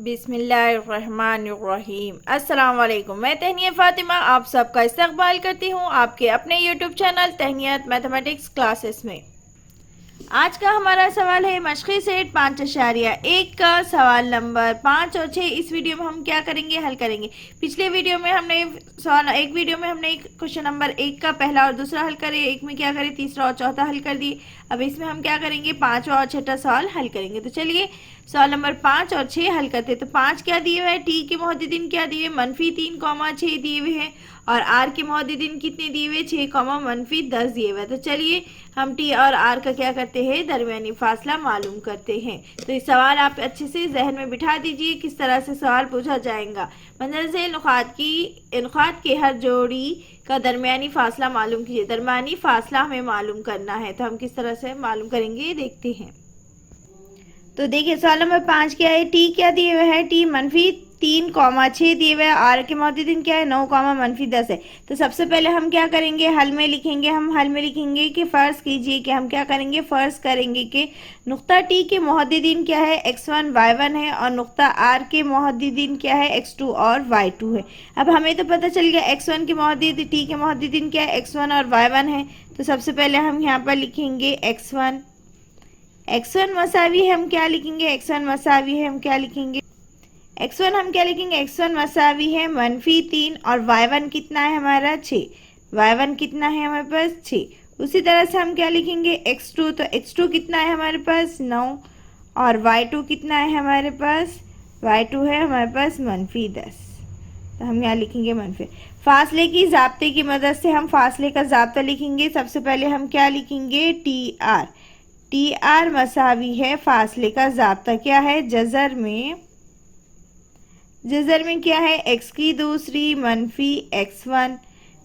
बिस्मिल्लाहिर्रहमानिर्रहीम। अस्सलाम वालेकुम। मैं तहनिया फ़ातिमा आप सबका इस्तकबाल करती हूँ आपके अपने यूट्यूब चैनल तहनियत मैथमेटिक्स क्लासेस में। आज का हमारा सवाल है मशक़ी सेट 5.1 का सवाल नंबर 5 और 6। इस वीडियो में हम क्या करेंगे, हल करेंगे। पिछले वीडियो में हमने क्वेश्चन नंबर 1 का पहला और दूसरा हल करे, एक में क्या करे तीसरा और चौथा हल कर दिए। अब इसमें हम क्या करेंगे, पांचवा और छठा सवाल हल करेंगे। तो चलिए सवाल नंबर 5 और 6 हल करते। तो 5 क्या दिए हुए है, टी के मोहद्दिदीन क्या दिए, -3, 6 दिए हुए हैं। और आर के मोहद्दिदीन कितने दिए हुए, 6, -10 दिए हुए। तो चलिए हम टी और आर का क्या करते हैं, दरमियानी फासला मालूम करते हैं। तो ये सवाल आप अच्छे से जहन में बिठा दीजिए किस तरह से सवाल पूछा जाएगा। मंजिल से नुकात के हर जोड़ी का दरमियानी फासला मालूम कीजिए। दरमियानी फासला हमें मालूम करना है, तो हम किस तरह से मालूम करेंगे देखते हैं। तो देखिए सवाल नंबर 5 क्या है, टी क्या दिए हुए है, टी -3, 6 दिए हुए है। आर के मोहद्दिदीन क्या है, 9, -10 है। तो सबसे पहले हम क्या करेंगे, हल में लिखेंगे कि फ़र्ज कीजिए कि हम क्या करेंगे, फ़र्ज करेंगे कि नुक्ता टी के मोहद्दिदीन क्या है, x1 y1 है और नुक्ता आर के मोहद्दिदीन क्या है, x2 और y2 है। अब हमें तो पता चल गया x1 के मोहद्दिदीन, टी के मोहद्दिदीन क्या है, x1 और y1 है। तो सबसे पहले हम यहाँ पर लिखेंगे x1 मसावी है, हम क्या लिखेंगे, x1 मसावी है, हम क्या लिखेंगे, x1 हम क्या लिखेंगे, x1 मसावी है -3 और y1 कितना है हमारा 6, y1 कितना है हमारे पास 6। उसी तरह से हम क्या लिखेंगे x2, तो x2 कितना है हमारे पास 9 और y2 कितना है हमारे पास, y2 है हमारे पास -10। तो हम यहाँ लिखेंगे मनफी। फासले की ज़ाब्ते की मदद से हम फासले का ज़ाब्ता लिखेंगे। सबसे पहले हम क्या लिखेंगे, टी आर मसावी है फासले का ज़ाब्ता क्या है, जज़र में क्या है, x की दूसरी -x1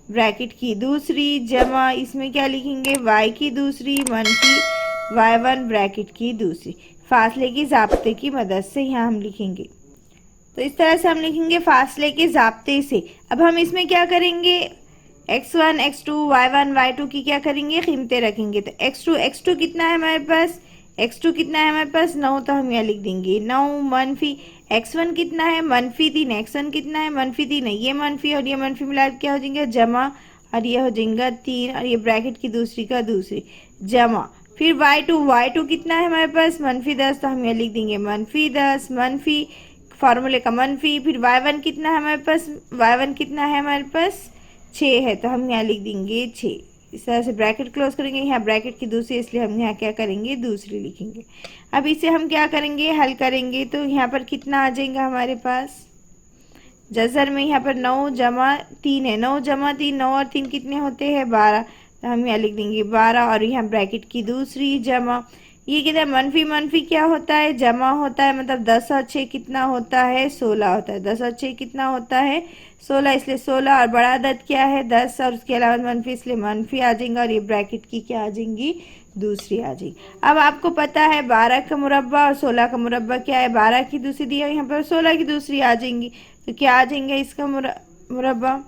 ब्रैकेट की दूसरी जमा इसमें क्या लिखेंगे, y की दूसरी -y1 ब्रैकेट की दूसरी। फासले की ज़ाब्ते की मदद से यहाँ हम लिखेंगे। तो इस तरह से हम लिखेंगे फासले के ज़ाब्ते से। अब हम इसमें क्या करेंगे, x1 x2 y1 y2 की क्या करेंगे, कीमतें रखेंगे। तो x2 कितना है हमारे पास, x2 कितना है हमारे पास 9, तो हम यहाँ लिख देंगे 9 मनफी। x1 कितना है -3, x1 कितना है -3 है, ये मनफी और ये मनफी मिला क्या हो जाएंगे जमा, और ये हो जाएगा 3 और ये ब्रैकेट की दूसरी का दूसरी जमा। फिर y2 कितना है हमारे पास -10, तो हम यहाँ लिख देंगे -10 मनफी फार्मूले का मनफी। फिर y1 कितना है हमारे पास, y1 कितना है हमारे पास 6 है, तो हम यहाँ लिख देंगे 6। इस तरह से ब्रैकेट क्लोज करेंगे, यहाँ ब्रैकेट की दूसरी इसलिए हम यहाँ क्या करेंगे, दूसरी लिखेंगे। अब इसे हम क्या करेंगे, हल करेंगे। तो यहाँ पर कितना आ जाएगा हमारे पास, जज़र में यहाँ पर 9 जमा 3 है, 9 जमा 3, 9 और 3 कितने होते हैं 12, तो हम यहाँ लिख देंगे 12 और यहाँ ब्रैकेट की दूसरी जमा। ये कितना मनफी क्या होता है, जमा होता है, मतलब 10 और 6 कितना होता है 16 होता है, 10 और 6 कितना होता है 16, इसलिए 16 और बड़ा अदद क्या है 10 और उसके अलावा मनफी, इसलिए मनफी आ जाएगा और ये ब्रैकेट की क्या आ जाएंगी, दूसरी आ जाएगी। अब आपको पता है 12 का मुरब्बा और 16 का मुरब्बा क्या है, 12 की दूसरी दी है यहाँ पर, 16 की दूसरी आ जाएंगी। तो क्या आ जाएंगे इसका मुरब्बा।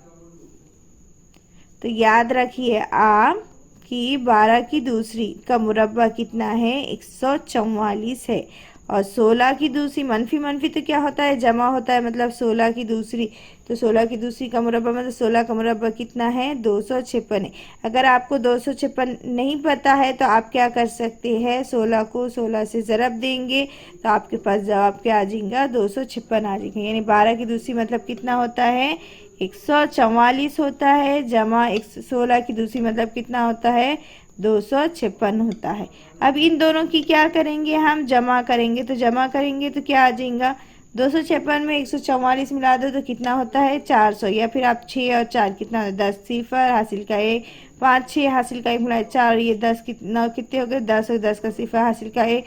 तो याद रखिए आप कि 12 की दूसरी का मुरब्बा कितना है 144 है और 16 की दूसरी मनफी तो क्या होता है, जमा होता है, मतलब 16 की दूसरी, तो 16 की दूसरी का मुरब्बा मतलब 16 का मुरब्बा कितना है 256 है। अगर आपको 256 नहीं पता है तो आप क्या कर सकते हैं, 16 को 16 से ज़रब देंगे तो आपके पास जवाब क्या आ जाएगा 256 आ जाएगा। यानी 12 की दूसरी मतलब कितना होता है 144 होता है, जमा 16 की दूसरी मतलब कितना होता है 256 होता है। अब इन दोनों की क्या करेंगे, हम जमा करेंगे। तो जमा करेंगे तो क्या आ जाएगा, 256 में 144 मिला दो तो कितना होता है 400, या फिर आप 6 और 4 कितना 10 सिफर हासिल का 1, 5 6 हासिल का 1 मिला 4, ये 10 कितना कितने हो गए 10 और 10 का सिफर हासिल का 1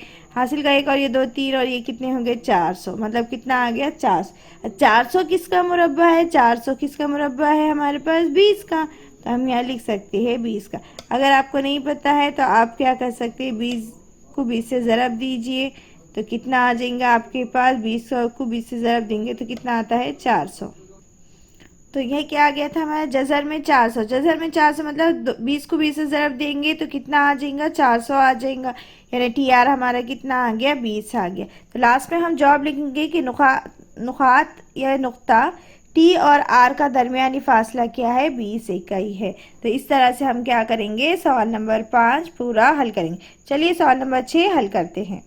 और ये 2 3 और ये कितने हो गए 400, मतलब कितना आ गया 400। 400 किसका मुरब्बा है, 400 किसका मुरब्बा है हमारे पास 20 का, तो हम यहाँ लिख सकते हैं 20 का। अगर आपको नहीं पता है तो आप क्या कर सकते हैं, 20 को 20 से ज़रब दीजिए तो कितना आ जाएगा आपके पास, 20 को 20 से ज़रब देंगे तो कितना आता है 400। तो यह क्या आ गया था हमारा जज़र में 400। जज़र में 400 मतलब 20 को 20 से ज़रब देंगे तो कितना आ जाएगा, 400 आ जाएगा। यानी टी आर हमारा कितना आ गया, 20 आ गया। तो लास्ट में हम जवाब लिखेंगे कि नुकात या नुक्ता टी और आर का दरमियानी फासला क्या है, 20 इकाई है। तो इस तरह से हम क्या करेंगे, सवाल नंबर 5 पूरा हल करेंगे। चलिए सवाल नंबर 6 हल करते हैं।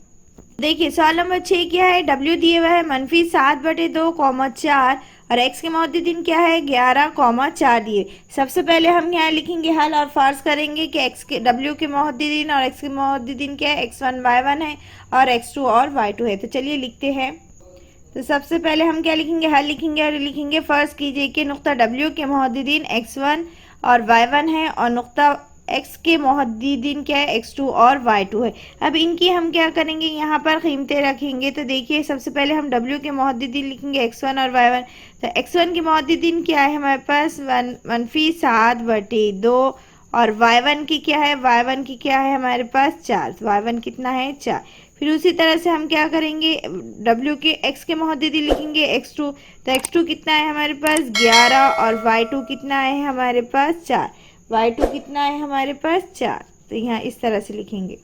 देखिए सवाल नंबर 6 क्या है, डब्ल्यू दिए हुआ है -7/2, 4 और एक्स के मौजूदीन क्या है 11, 4 दिए। सबसे पहले हम यहाँ लिखेंगे हल और फर्ज करेंगे कि एक्स के डब्ल्यू के मौजूदीन और एक्स के मौजूदीन क्या है, x1 y1 है और x2 और y2 है। तो चलिए लिखते हैं। तो सबसे पहले हम क्या लिखेंगे, हल लिखेंगे और लिखेंगे फर्ज कीजिए कि नुक्ता डब्ल्यू के मौजूदीन x1 और y1 है और नुक्ता x के मौजूदीन क्या है, x2 और y2 है। अब इनकी हम क्या करेंगे, यहाँ पर कीमतें रखेंगे। तो देखिए सबसे पहले हम w के मौजूदीन लिखेंगे x1 और y1। तो x1 के मौजूदीन क्या है हमारे पास, -7/2 और y1 की क्या है, y1 की क्या है हमारे पास 4। y1 कितना है 4। फिर उसी तरह से हम क्या करेंगे, w के x के मौजूदीन लिखेंगे x2। तो x2 कितना है हमारे पास 11 और y2 कितना है हमारे पास 4। y2 कितना है हमारे पास 4। तो यहाँ इस तरह से लिखेंगे।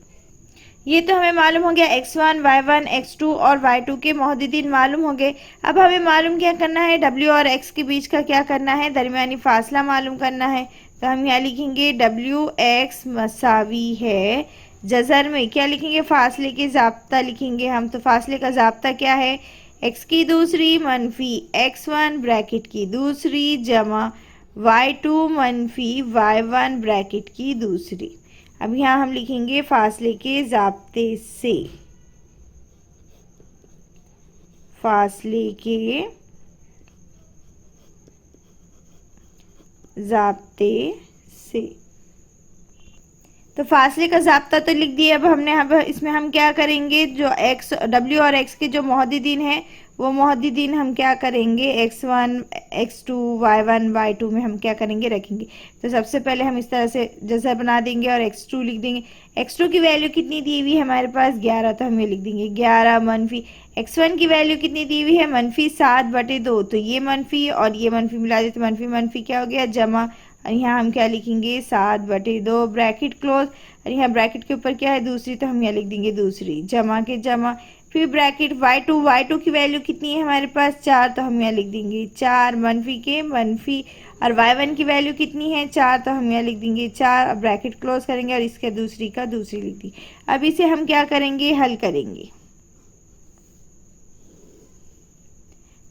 ये तो हमें मालूम हो गया x1, y1, x2 और y2 के मौजूदीन मालूम हो गए। अब हमें मालूम क्या करना है, w और x के बीच का क्या करना है, दरमियानी फासला मालूम करना है। तो हम यहाँ लिखेंगे wx मसावी है, जज़र में क्या लिखेंगे, फासले के ज़ाब्ता लिखेंगे हम। तो फासले का ज़ाब्ता क्या है, x की दूसरी मनफी x1 ब्रैकेट की दूसरी जमा y2 मनफी y1 ब्रैकेट की दूसरी। अब यहाँ हम लिखेंगे फासले के ज़ाब्ते से, फासले के ज़ाब्ते से। तो फासले का ज़ाब्ता तो लिख दिया। अब हमने अब इसमें हम क्या करेंगे, जो एक्स डब्ल्यू और एक्स के जो मौजूदीन हैं वो मौजूदीन हम क्या करेंगे, x1, x2, y1, y2 में हम क्या करेंगे, रखेंगे। तो सबसे पहले हम इस तरह से जैसा बना देंगे और x2 लिख देंगे। x2 की वैल्यू कितनी दी हुई है हमारे पास 11, तो हमें लिख देंगे 11 मनफी x1 की वैल्यू कितनी दी हुई है -7/2। तो ये मनफी और ये मनफी मिला देते, मनफी मनफी क्या हो गया जमा। और यहाँ हम क्या लिखेंगे 7/2 ब्रैकेट क्लोज। और यहाँ ब्रैकेट के ऊपर क्या है दूसरी, तो हम यहाँ लिख देंगे दूसरी जमा के जमा। फिर ब्रैकेट y2 की वैल्यू कितनी है हमारे पास 4, तो हम यहाँ लिख देंगे 4 मनफी के मनफी। और y1 की वैल्यू कितनी है 4, तो हम यहाँ लिख देंगे 4। ब्रैकेट क्लोज करेंगे और इसके दूसरी का दूसरी लिख दी। अब इसे हम क्या करेंगे, हल करेंगे।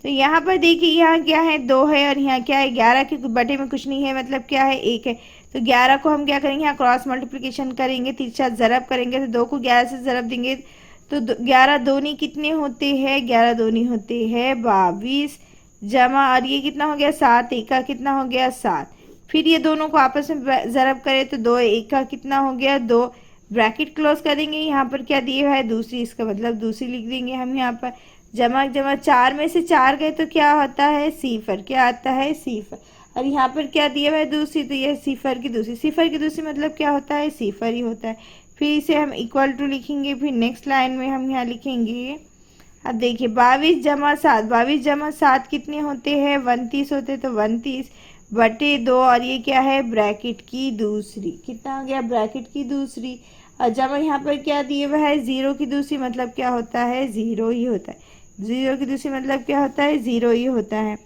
तो यहाँ पर देखिए यहाँ क्या है 2 है और यहाँ क्या है 11 के बटे में कुछ नहीं है, मतलब क्या है 1 है। तो 11 को हम क्या करेंगे, यहाँ क्रॉस मल्टीप्लिकेशन करेंगे, तिरछा ज़रब करेंगे। तो 2 को 11 से ज़रब देंगे तो 11 दूनी कितने होते हैं, 11 दूनी होते हैं 22 जमा। और ये कितना हो गया 7, 1 का कितना हो गया 7। फिर ये दोनों को आपस में ज़रब करें तो 2 1 का कितना हो गया 2। ब्रैकेट क्लोज करेंगे, यहाँ पर क्या दिया हुआ है दूसरी, इसका मतलब दूसरी लिख देंगे हम यहाँ पर। जमा जमा 4 में से 4 गए तो क्या होता है सिफर, क्या आता है सिफर। और यहाँ पर क्या दिया हुआ है दूसरी, तो ये सिफर की दूसरी, सिफर की दूसरी मतलब क्या होता है सिफर ही होता है। फिर इसे हम इक्वल टू लिखेंगे। फिर नेक्स्ट लाइन में हम यहाँ लिखेंगे, अब देखिए 22 जमा 7, 22 जमा 7 कितने होते हैं 29 होते, तो 29/2। और ये क्या है ब्रैकेट की दूसरी, कितना हो गया ब्रैकेट की दूसरी। और जमा यहाँ पर क्या दिए हुआ है 0 की दूसरी, मतलब क्या होता है 0 ही होता है। 0 की दूसरी मतलब क्या होता है 0 ही होता है।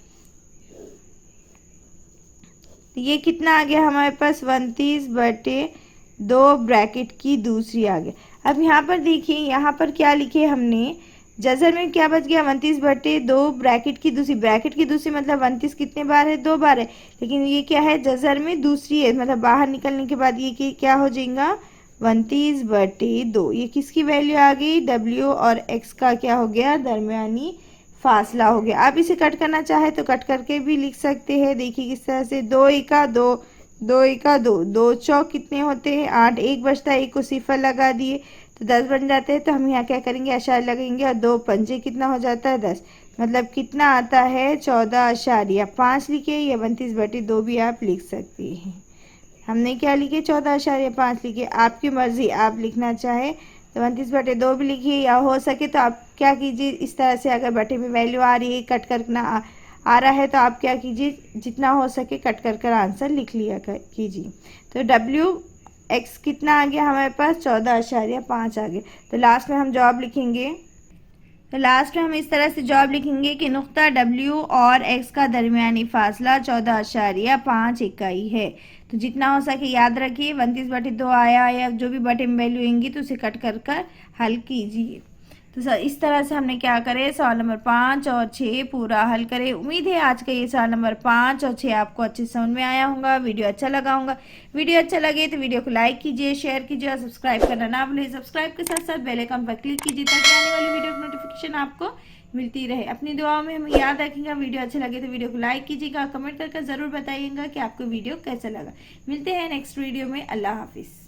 ये कितना आ गया हमारे पास 29/2 ब्रैकेट की दूसरी आ गया। अब यहाँ पर देखिए यहाँ पर क्या लिखे हमने, जज़र में क्या बच गया 29/2 ब्रैकेट की दूसरी। ब्रैकेट की दूसरी मतलब 29 कितने बार है 2 बार है, लेकिन ये क्या है जज़र में दूसरी है, मतलब बाहर निकलने के बाद ये क्या हो जाएगा 29/2। ये किसकी वैल्यू आ गई, w और x का क्या हो गया दरमियानी फासला हो गया। आप इसे कट करना चाहे तो कट करके भी लिख सकते हैं। देखिए किस तरह से 2 एका 2, 2 एका 2, 2 चौक कितने होते हैं 8, 1 बचता है, 1 को सिफर लगा दिए तो 10 बन जाते हैं। तो हम यहाँ क्या करेंगे अशार लगेंगे और 2 पंजे कितना हो जाता है 10, मतलब कितना आता है 14.5 लिखे, या 29/2 भी आप लिख सकते हैं। हमने क्या लिखे 14.5 लिखे, आपकी मर्ज़ी, आप लिखना चाहे तो 29/2 भी लिखिए, या हो सके तो आप क्या कीजिए इस तरह से, अगर बटे में वैल्यू आ रही है कट करना आ रहा है तो आप क्या कीजिए, जितना हो सके कट कर कर आंसर लिख लिया कीजिए। तो WX कितना आ गया हमारे पास, 14.5 आ गया। तो लास्ट में हम जवाब लिखेंगे, तो लास्ट में हम इस तरह से जवाब लिखेंगे कि नुक्ता W और X का दरमियानी फासला 14.5 इकाई है। तो जितना हो सके याद रखिए, 29/2 आया या जो भी बटे में वैल्यू आएंगी तो उसे कट कर कर हल कीजिए। तो सर इस तरह से हमने क्या करे, सवाल नंबर 5 और 6 पूरा हल करे। उम्मीद है आज का ये सवाल नंबर 5 और 6 आपको अच्छे समझ में आया होगा, वीडियो अच्छा लगा होगा। वीडियो अच्छा लगे तो वीडियो को लाइक कीजिए, शेयर कीजिए और सब्सक्राइब करना ना भूलिए। सब्सक्राइब के साथ साथ बेल आइकन पर क्लिक कीजिए ताकि आने वाली वीडियो की नोटिफिकेशन आपको मिलती रहे। अपनी दुआओं में हमें याद रखेंगे। वीडियो अच्छे लगे तो वीडियो को लाइक कीजिएगा, कमेंट करके ज़रूर बताइएगा कि आपको वीडियो कैसा लगा। मिलते हैं नेक्स्ट वीडियो में। अल्लाह हाफिज़।